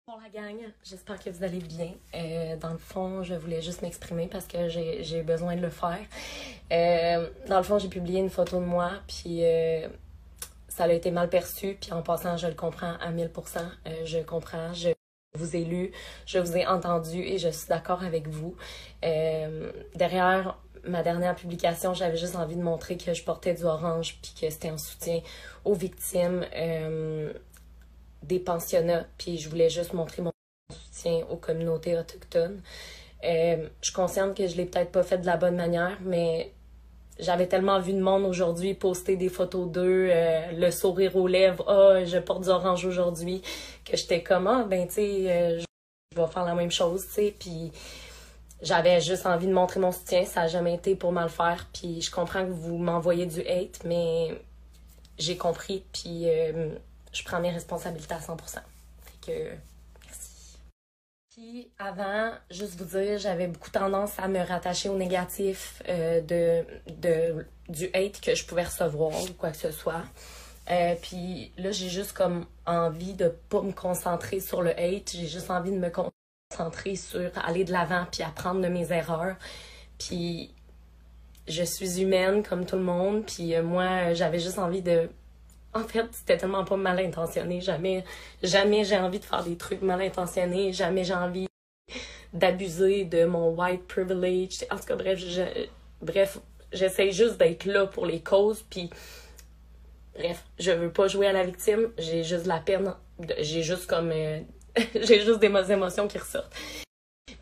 Pour la gang, j'espère que vous allez bien. Dans le fond, je voulais juste m'exprimer parce que j'ai besoin de le faire. Dans le fond, j'ai publié une photo de moi, puis ça a été mal perçu. Puis en passant, je le comprends à 1000%. Je comprends, je vous ai lu, je vous ai entendu et je suis d'accord avec vous. Derrière ma dernière publication, j'avais juste envie de montrer que je portais du orange puis que c'était en soutien aux victimes des pensionnats, puis je voulais juste montrer mon soutien aux communautés autochtones. Je suis consciente que je l'ai peut-être pas fait de la bonne manière, mais j'avais tellement vu de monde aujourd'hui poster des photos d'eux, le sourire aux lèvres, « Ah, je porte du orange aujourd'hui », que j'étais comme « Ah, ben tu sais, je vais faire la même chose », tu sais, puis j'avais juste envie de montrer mon soutien, ça n'a jamais été pour mal faire, puis je comprends que vous m'envoyez du hate, mais j'ai compris, puis je prends mes responsabilités à 100%. Fait que, merci. Puis avant, juste vous dire, j'avais beaucoup tendance à me rattacher au négatif du hate que je pouvais recevoir ou quoi que ce soit. Puis là, j'ai juste comme envie de pas me concentrer sur le hate. J'ai juste envie de me concentrer sur aller de l'avant puis apprendre de mes erreurs. Puis je suis humaine comme tout le monde. Puis moi, j'avais juste envie de... En fait, c'était tellement pas mal intentionné. Jamais j'ai envie de faire des trucs mal intentionnés. Jamais j'ai envie d'abuser de mon white privilege. En tout cas, bref, j'essaie juste d'être là pour les causes. Puis, bref, je veux pas jouer à la victime. J'ai juste de la peine. J'ai juste comme... j'ai juste des émotions qui ressortent.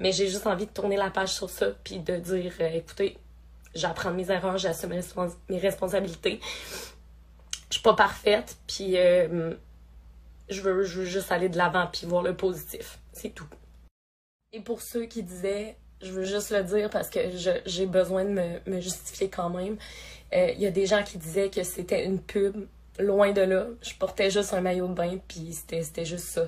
Mais j'ai juste envie de tourner la page sur ça. Puis de dire, écoutez, j'apprends mes erreurs, j'assume mes responsabilités. Je suis pas parfaite, puis je veux juste aller de l'avant puis voir le positif. C'est tout. Et pour ceux qui disaient, je veux juste le dire parce que j'ai besoin de me justifier quand même, il y a des gens qui disaient que c'était une pub. Loin de là, je portais juste un maillot de bain, puis c'était juste ça.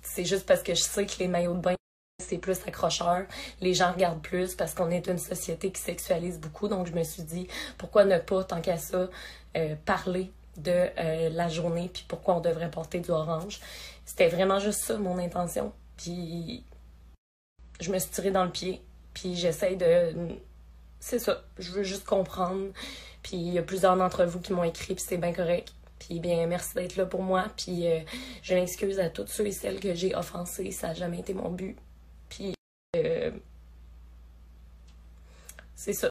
C'est juste parce que je sais que les maillots de bain, c'est plus accrocheur. Les gens regardent plus parce qu'on est une société qui sexualise beaucoup. Donc, je me suis dit, pourquoi ne pas, tant qu'à ça, parler de la journée puis pourquoi on devrait porter du orange. C'était vraiment juste ça, mon intention. Puis, je me suis tirée dans le pied. Puis, j'essaie de... C'est ça. Je veux juste comprendre. Puis, il y a plusieurs d'entre vous qui m'ont écrit, puis c'est bien correct. Puis, bien, merci d'être là pour moi. Puis, je m'excuse à toutes ceux et celles que j'ai offensées. Ça n'a jamais été mon but. Puis, c'est ça.